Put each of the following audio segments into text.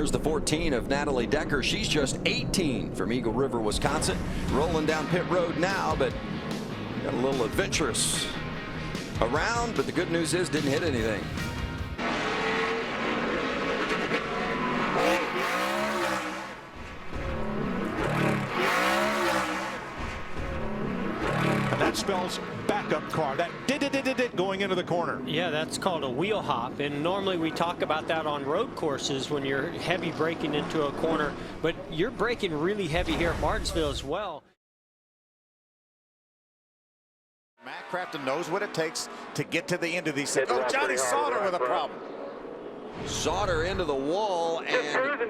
There's the 14 of Natalie Decker. She's just 18 from Eagle River, Wisconsin. Rolling down pit road now, but got a little adventurous around. But the good news is didn't hit anything. And that spells backup car. That did going into the corner. Yeah, that's called a wheel hop, and normally we talk about that on road courses when you're heavy braking into a corner, but you're braking really heavy here at Martinsville as well. Matt Crafton knows what it takes to get to the end of these things. Oh, Johnny Sauter with a problem. Sauter into the wall, and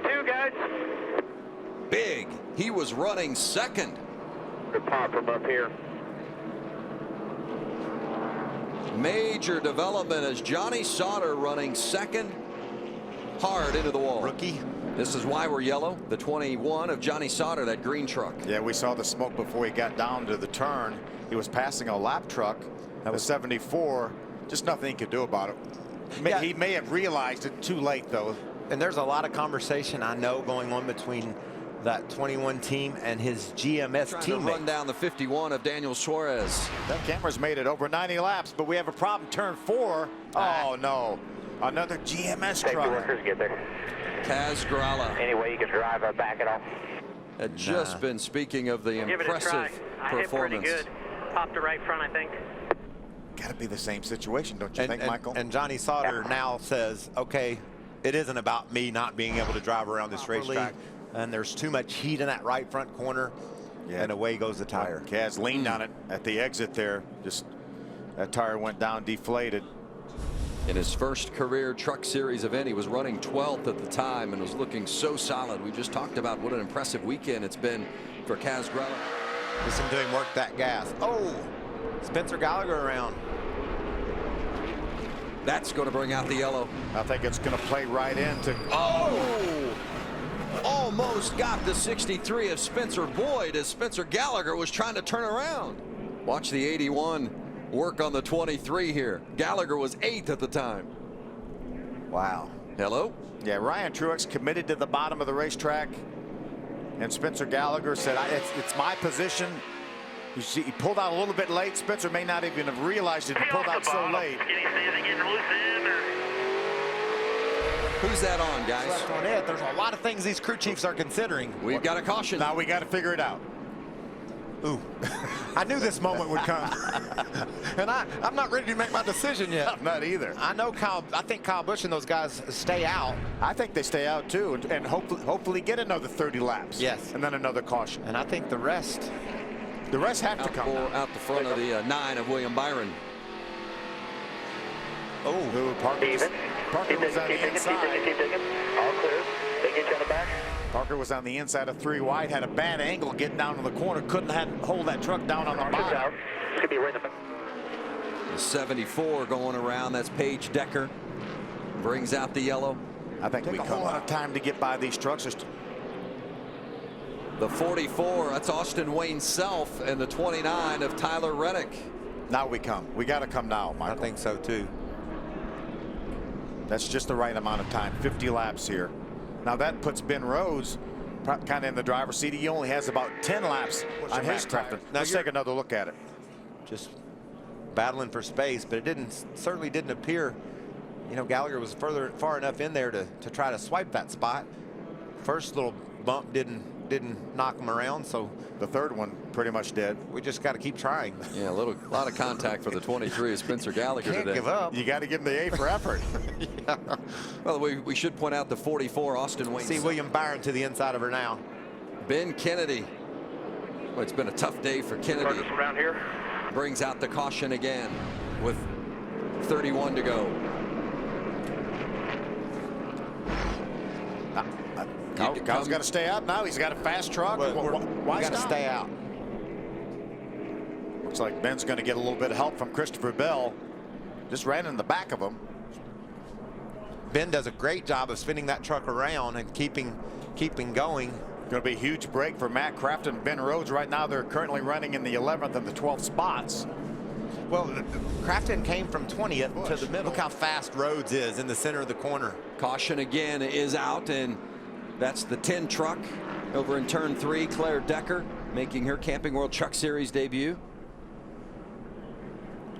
big. He was running second. Good pop from up here. Major development as Johnny Sauter running second, hard into the wall. Rookie. This is why we're yellow. The 21 of Johnny Sauter, that green truck. Yeah, we saw the smoke before he got down to the turn. He was passing a lap truck. That was 74. Just nothing he could do about it. Yeah. He may have realized it too late, though. And there's a lot of conversation I know going on between that 21 team and his GMS teammate. Run down the 51 of Daniel Suarez. That camera's made it over 90 laps, but we have a problem. Turn 4. Oh no, another GMS truck. Workers get there. Kaz Grala. Any way you can drive, back it off. Had just been speaking of the impressive performance. Pretty good. Popped to right front, I think. Got to be the same situation, don't you think, Michael? And Johnny Sauter now says, okay, it isn't about me not being able to drive around this racetrack. And there's too much heat in that right front corner, and away goes the tire. Kaz leaned on it at the exit there. Just that tire went down, deflated. In his first career Truck Series event, he was running 12th at the time and was looking so solid. We just talked about what an impressive weekend it's been for Kaz Grala. Listen to him work that gas. Oh, Spencer Gallagher around. That's going to bring out the yellow. I think it's going to play right into. Oh! Almost got the 63 of Spencer Boyd as Spencer Gallagher was trying to turn around. Watch the 81 work on the 23 here. Gallagher was 8th at the time. Wow. Hello? Yeah, Ryan Truex committed to the bottom of the racetrack, and Spencer Gallagher said, it's my position. You see, he pulled out a little bit late. Spencer may not even have realized it. He pulled out so late. Who's that on, guys? Left on it. There's a lot of things these crew chiefs are considering. We've got a caution. Now we got to figure it out. Ooh, I knew this moment would come. And I'm not ready to make my decision yet. I'm not either. I think Kyle Busch and those guys stay out. I think they stay out too, and hopefully get another 30 laps. Yes. And then another caution. And I think the rest have to come out the front of the 9 of William Byron. Oh, Parker was on the inside. All clear. They get you on the back. Parker was on the inside of 3 wide, had a bad angle getting down to the corner, couldn't hold that truck down on the bottom. Could be right in the back. The 74 going around, that's Paige Decker. Brings out the yellow. I think we take a whole lot of time to get by these trucks. The 44, that's Austin Wayne Self, and the 29 of Tyler Reddick. Now we come. We got to come now, Michael. I think so too. That's just the right amount of time. 50 laps here. Now that puts Ben Rhodes kind of in the driver's seat. He only has about 10 laps on his tire. Let's take another look at it. Just battling for space, but it certainly didn't appear. You know, Gallagher was far enough in there to try to swipe that spot. First little bump didn't knock him around, so the third one pretty much did. We just got to keep trying. Yeah, a lot of contact for the 23 of Spencer Gallagher today. Can't give up. You got to give him the A for effort. Yeah. Well, we should point out the 44 Austin Wayne. See William Byron to the inside of her now. Ben Kennedy. Well, it's been a tough day for Kennedy. Around here. Brings out the caution again with 31 to go. Kyle's got to stay out now. He's got a fast truck. Why got to stay out? Looks like Ben's going to get a little bit of help from Christopher Bell. Just ran in the back of him. Ben does a great job of spinning that truck around and keeping going. Going to be a huge break for Matt Crafton and Ben Rhodes. Right now they're currently running in the 11th and the 12th spots. Well, Crafton came from 20th to the middle. Look how fast Rhodes is in the center of the corner. Caution again is out, and That's the 10 truck over in turn 3. Claire Decker making her Camping World Truck Series debut.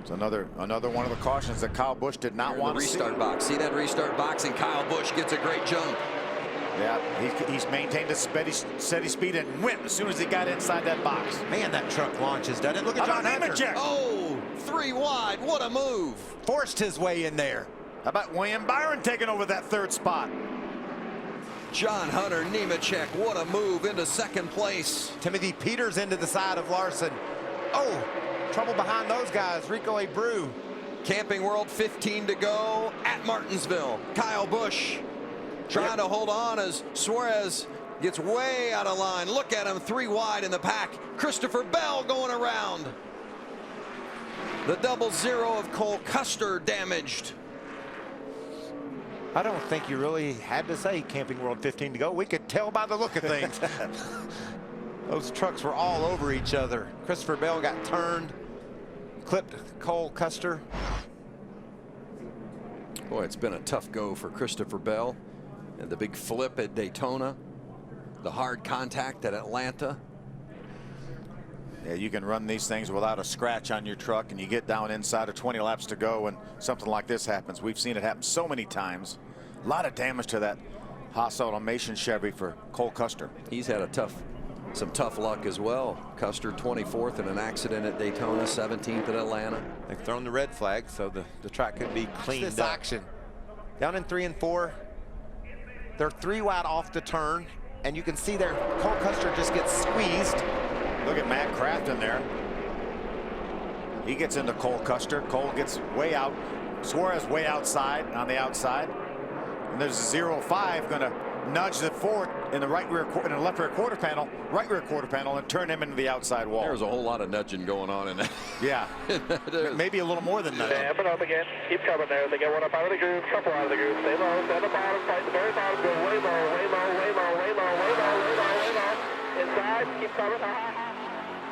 It's another one of the cautions that Kyle Busch did not want to see. Restart box. See that restart box, and Kyle Busch gets a great jump. Yeah, he's maintained a steady speed and went as soon as he got inside that box. Man, that truck launches, doesn't it? Look at John Hunter. Oh, 3 wide. What a move. Forced his way in there. How about William Byron taking over that 3rd spot? John Hunter Nemechek, what a move into 2nd place. Timothy Peters into the side of Larson. Oh, trouble behind those guys. Rico Abreu. Camping World 15 to go at Martinsville. Kyle Busch trying to hold on as Suarez gets way out of line. Look at him, 3 wide in the pack. Christopher Bell going around. The 0-0 of Cole Custer damaged. I don't think you really had to say Camping World 15 to go. We could tell by the look of things. Those trucks were all over each other. Christopher Bell got turned, clipped Cole Custer. Boy, it's been a tough go for Christopher Bell. And the big flip at Daytona, the hard contact at Atlanta. Yeah, you can run these things without a scratch on your truck, and you get down inside of 20 laps to go and something like this happens. We've seen it happen so many times. A lot of damage to that Haas Automation Chevy for Cole Custer. He's had some tough luck as well. Custer 24th in an accident at Daytona, 17th at Atlanta. They've thrown the red flag, so the track could be cleaned up. Action. Down in 3 and 4. They're 3 wide off the turn, and you can see there Cole Custer just gets squeezed. Look at Matt Crafton there. He gets into Cole Custer. Cole gets way out. Suarez way outside on the outside. And there's a 0-5 going to nudge the forward in the left rear quarter panel, and turn him into the outside wall. There's a whole lot of nudging going on in that. Yeah. Maybe a little more than nudging. Stamp it up again. Keep coming there. They get one up out of the groove, couple out of the groove. Stay low, stay at the bottom, fight the very bottom, go way low, way low, way low, way low, way low, way low, way low. Inside, keep coming.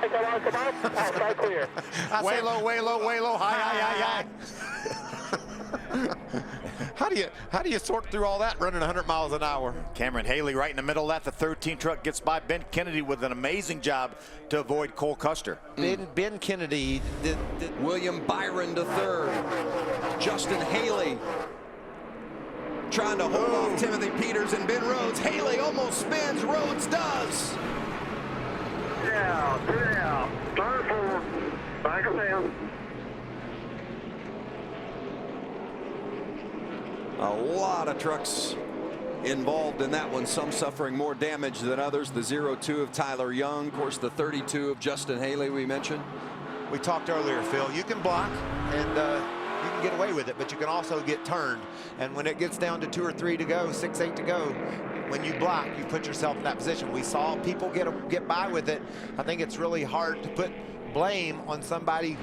Hey, come on, come on. Outside clear. Way low, way low, way low, high, high, high, high. How do you sort through all that running 100 miles an hour? Cameron Haley right in the middle of that. The 13 truck gets by. Ben Kennedy with an amazing job to avoid Cole Custer. Ben Kennedy did William Byron to 3rd. Justin Haley trying to hold off Timothy Peters and Ben Rhodes. Haley almost spins. Rhodes does. Yeah, turn forward. Back of down. A lot of trucks involved in that one, some suffering more damage than others. The 0-2 of Tyler Young, of course the 32 of Justin Haley we mentioned. We talked earlier, Phil, you can block and you can get away with it, but you can also get turned. And when it gets down to 2 or 3 to go, 6, 8 to go, when you block, you put yourself in that position. We saw people get by with it. I think it's really hard to put blame on somebody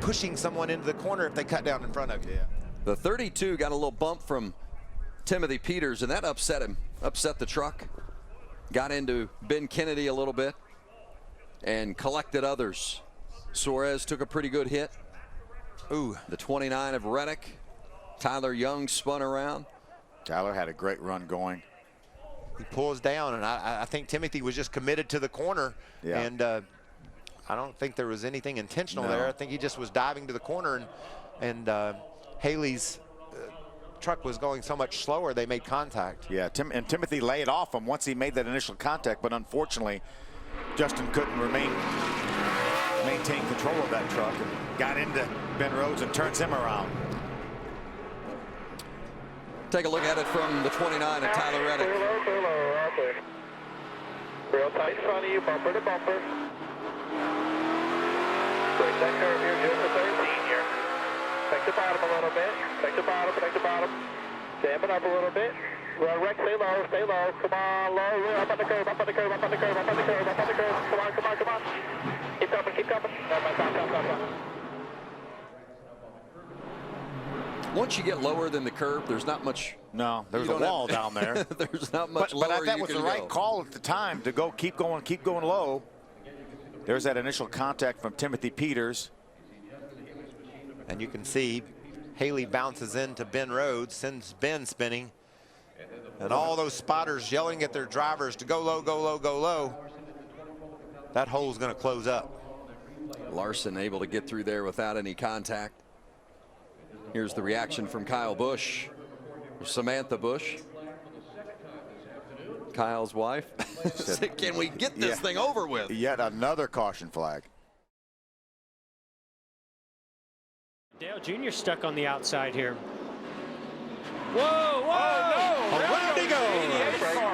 pushing someone into the corner if they cut down in front of you. Yeah. The 32 got a little bump from Timothy Peters, and that upset him, upset the truck. Got into Ben Kennedy a little bit and collected others. Suarez took a pretty good hit. Ooh, the 29 of Reddick. Tyler Young spun around. Tyler had a great run going. He pulls down, and I think Timothy was just committed to the corner. Yeah. And I don't think there was anything intentional there. I think he just was diving to the corner, and Haley's truck was going so much slower, they made contact. Yeah, and Timothy laid off him once he made that initial contact, but unfortunately, Justin couldn't maintain control of that truck and got into Ben Rhodes and turns him around. Take a look at it from the 29 of Tyler Reddick. Clear low, all clear. Real tight in front of you, bumper to bumper. Break that curve here, just a 13 here. Protect the bottom a little bit. Protect the bottom, protect the bottom. Stamp it up a little bit. Run Rex, stay low, stay low. Come on, low, up on the curve, up on the curve, up on the curve, up on the curve, up on the curve. Come on, come on, come on. Keep coming, keep coming. Stop. Once you get lower than the curb, there's not much. No, there's a wall down there. There's not much lower. But that was the right call at the time to go keep going low. There's that initial contact from Timothy Peters. And you can see Haley bounces into Ben Rhodes, sends Ben spinning. And all those spotters yelling at their drivers to go low, go low, go low. That hole's going to close up. Larson able to get through there without any contact. Here's the reaction from Kyle Busch. Samantha Busch, Kyle's wife. Can we get this thing over with? Yet another caution flag. Dale Jr. stuck on the outside here. Whoa, whoa! Oh, no! Around he goes!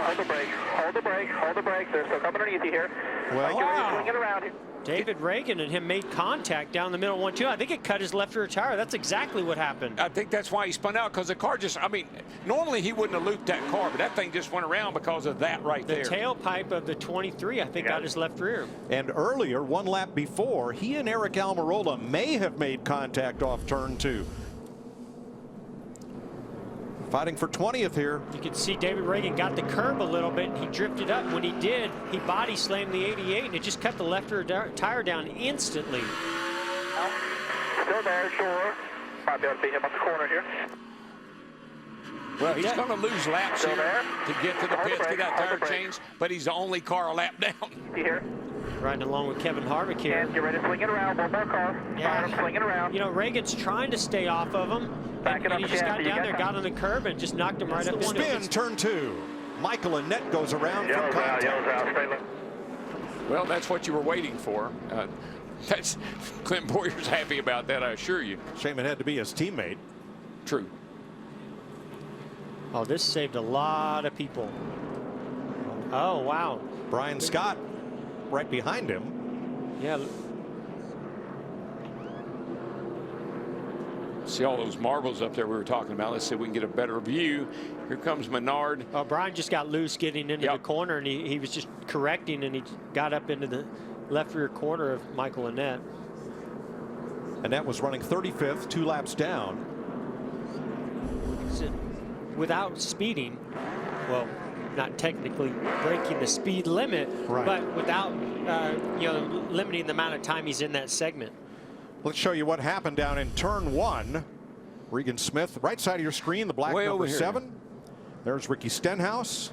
Hold the brake, hold the brake, hold the brake. They're still coming underneath you here. Well, You're swinging around here. David Reagan and him made contact down the middle 1-2. I think it cut his left rear tire. That's exactly what happened. I think that's why he spun out, because the car just, I mean, normally he wouldn't have looped that car, but that thing just went around because of that right there. The tailpipe of the 23, I think, got his left rear. and earlier, one lap before, he and Eric Almirola may have made contact off turn 2. Fighting for 20th here. You can see David Reagan got the curb a little bit. He drifted up. When he did, he body slammed the 88, and it just cut the left rear tire down instantly. Still there, sure. Might be able to beat him up the corner here. Well, he's going to lose laps Still here there. to get to the Hold the pits, get brake, that hold tire the brake. changed, but he's the only car a lap down. You here? Riding along with Kevin Harvick here. And get ready to swing it around. One more car. Yeah. Fire, swing it around. You know, Reagan's trying to stay off of him. Back it And up he just got again. You down there, got got on the curb, and just knocked him right up. Spin, turn 2. Michael Annette goes around from Yells out, contact. yells out. Straight left. Well, that's what you were waiting for. That's Clint Boyer's happy about that, I assure you. Shame it had to be his teammate. True. Oh, this saved a lot of people. Oh, wow. Brian Scott right behind him. Yeah. See all those marbles up there we were talking about. Let's see if we can get a better view. Here comes Menard. Oh, Brian just got loose getting into the corner, and he was just correcting, and he got up into the left rear corner of Michael Annette. Annette was running 35th, 2 laps down. Without speeding, well, not technically breaking the speed limit, right, but without you know, limiting the amount of time he's in that segment. Let's show you what happened down in turn 1. Regan Smith, right side of your screen, the black Way number over here. 7. There's Ricky Stenhouse.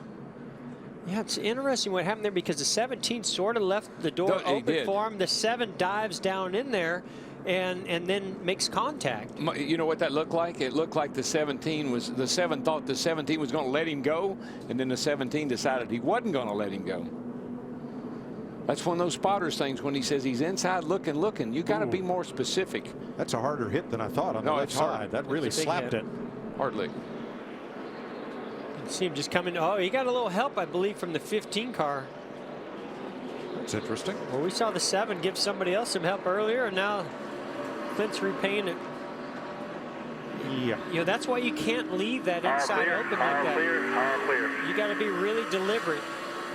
Yeah, it's interesting what happened there, because the 17 sort of left the door open for him. The 7 dives down in there and then makes contact. You know what that looked like? It looked like the 17 was, the 7 thought the 17 was going to let him go, and then the 17 decided he wasn't going to let him go. That's one of those spotters things when he says he's inside looking. You got to be more specific. That's a harder hit than I thought on the left side. That really slapped it. Hardly. You can see him just coming. Oh, he got a little help, I believe, from the 15 car. That's interesting. Well, we saw the 7 give somebody else some help earlier, and now Clint's repaying it. Yeah. You know, that's why you can't leave that inside open like that. Clear. You got to be really deliberate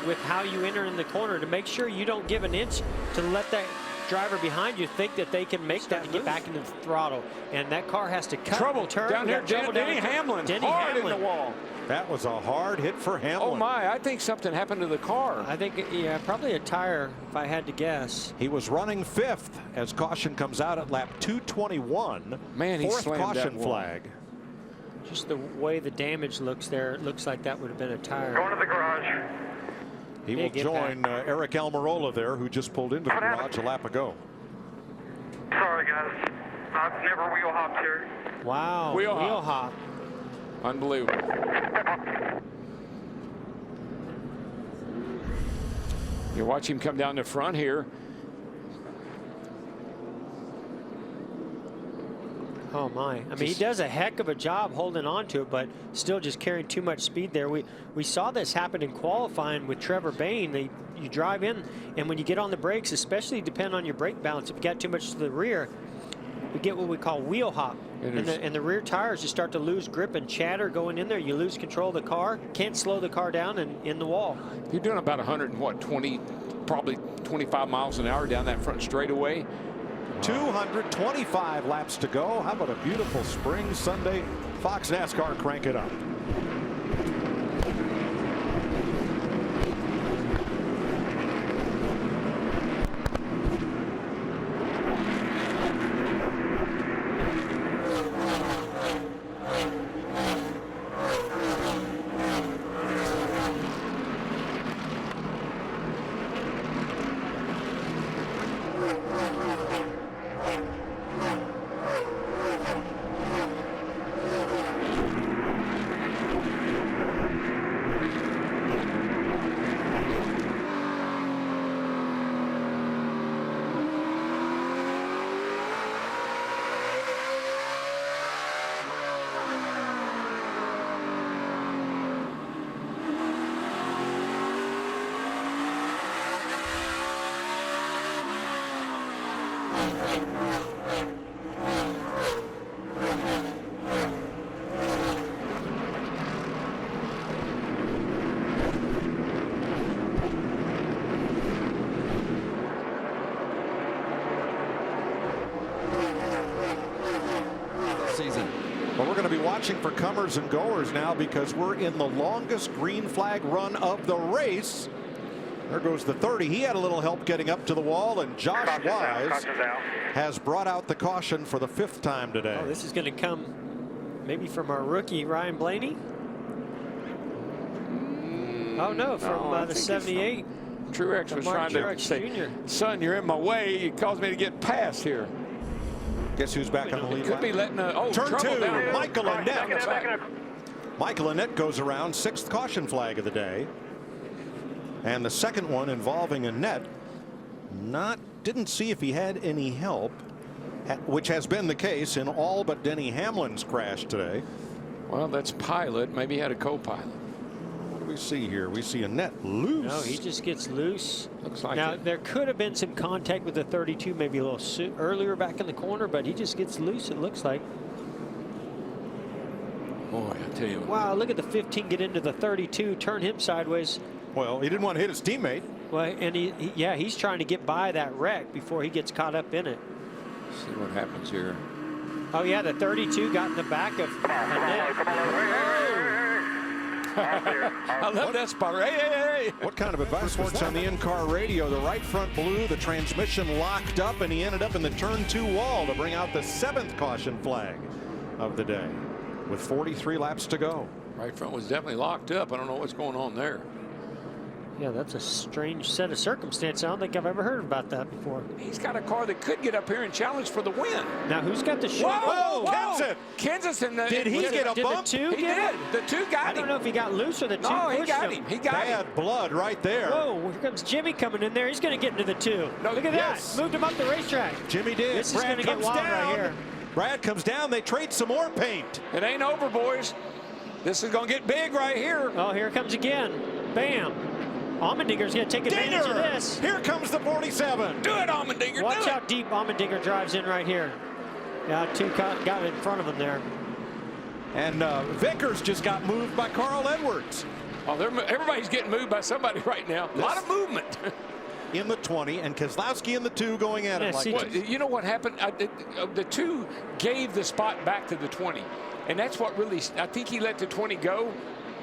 with how you enter in the corner to make sure you don't give an inch to let that driver behind you think that they can make that and get back into the throttle. And that car has to cut Trouble and turn. down here. Trouble Denny down Hamlin. Denny Hard Hamlin. in the wall. That was a hard hit for Hamlin. Oh my, I think something happened to the car. I think, yeah, probably a tire, if I had to guess. He was running 5th as caution comes out at lap 221. Man, he 4th slammed that caution wall. flag. Just the way the damage looks there, it looks like that would have been a tire. Going to the garage. He will join Eric Almirola there, who just pulled into the garage a lap ago. Sorry, guys. I've never wheel hopped here. Wow, Wheel wheel hop. hop. Unbelievable. You watch him come down the front here. Oh my, I mean, he does a heck of a job holding on to it, but still just carrying too much speed there. We saw this happen in qualifying with Trevor Bayne. You drive in, and when you get on the brakes, especially depending on your brake balance, if you got too much to the rear, we get what we call wheel hop. And the rear tires just start to lose grip and chatter going in there. You lose control of the car, can't slow the car down, and in the wall. You're doing about 120, probably 25 miles an hour down that front straightaway. 225 laps to go. How about a beautiful spring Sunday? Fox NASCAR, crank it up. watching for comers and goers now because we're in the longest green flag run of the race. There goes the 30. He had a little help getting up to the wall, and Josh Wise has brought out the caution for the 5th time today. Oh, this is going to come maybe from our rookie, Ryan Blaney. Oh, no, from the 78. Truex was trying to say, son, you're in my way. It caused me to get past here. Guess who's back on the lead? Could be letting turn 2, down. Michael Annett. Michael Annett goes around, 6th caution flag of the day. And the second one involving Annett, didn't see if he had any help, which has been the case in all but Denny Hamlin's crash today. Well, that's pilot. Maybe he had a co-pilot. What do we see here? We see Annett loose. No, he just gets loose. Looks like now, it. there could have been some contact with the 32, maybe a little earlier back in the corner, but he just gets loose, it looks like. Boy, I tell you. Wow, look at the 15 get into the 32, turn him sideways. Well, he didn't want to hit his teammate. Well, and he's trying to get by that wreck before he gets caught up in it. See what happens here. Oh, yeah, the 32 got in the back of Annett. I love that spot. Hey. What kind of advice was on the in-car radio? The right front blew, the transmission locked up, and he ended up in the turn 2 wall to bring out the 7th caution flag of the day with 43 laps to go. Right front was definitely locked up. I don't know what's going on there. Yeah, that's a strange set of circumstances. I don't think I've ever heard about that before. He's got a car that could get up here and challenge for the win. Now, who's got the short? Whoa, Kenseth. Kenseth and the. Did he get a bump? Did the 2 He get did. him? The 2 got him. I don't know if he got loose or the 2 No, he pushed got him. He got him. Bad blood right there. Whoa, here comes Jimmy coming in there. He's going to get into the 2. No, look at yes. that. Moved him up the racetrack. Jimmy did. This is going to get wild right here. Brad comes down. They trade some more paint. It ain't over, boys. This is going to get big right here. Oh, here it comes again. Bam. Allmendinger's going to take advantage of this. Here comes the 47. Do it, Allmendinger. Watch do how it. deep Allmendinger drives in right here. Yeah, 2 got in front of him there. And Vickers just got moved by Carl Edwards. Oh, everybody's getting moved by somebody right now. A lot of movement. In the 20, and Keselowski in the 2 going at it. Yeah, Like Well, you know what happened? The 2 gave the spot back to the 20. And that's what really, I think he let the 20 go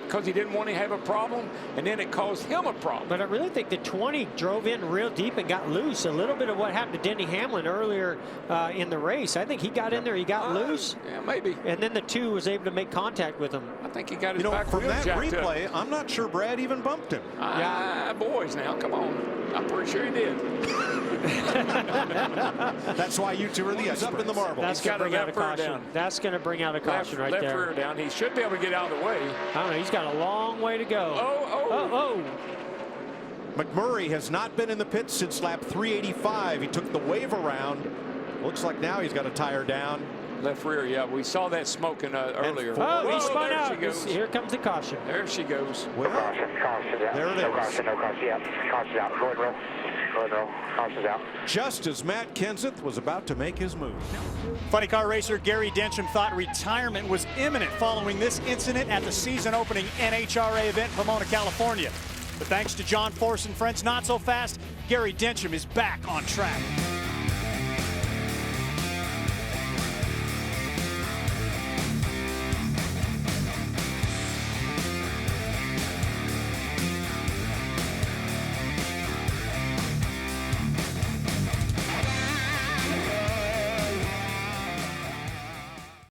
because he didn't want to have a problem, and then it caused him a problem. But I really think the 20 drove in real deep and got loose. A little bit of what happened to Denny Hamlin earlier in the race. I think he got in there, he got loose. Yeah, maybe. And then the 2 was able to make contact with him. I think he got his You know, back from wheel that jacked replay, up. I'm not sure Brad even bumped him. Boys, now, come on. I'm pretty sure he did. That's why you 2 are the up in the marble. That's going to bring out a caution. That's going to bring out a caution right left there. rear down. He should be able to get out of the way. I don't know. He's got a long way to go. Oh. McMurray has not been in the pits since lap 385. He took the wave around. Looks like now he's got a tire down. Left rear, yeah. We saw that smoking earlier. Oh, he spun there out. she goes. Here comes the caution. There she goes. Well, Caution, yeah. there it is. No caution, yeah. Caution's out. Go ahead, roll. Caution's out. Just as Matt Kenseth was about to make his move. Funny car racer Gary Densham thought retirement was imminent following this incident at the season-opening NHRA event in Pomona, California. But thanks to John Force and friends, not so fast, Gary Densham is back on track.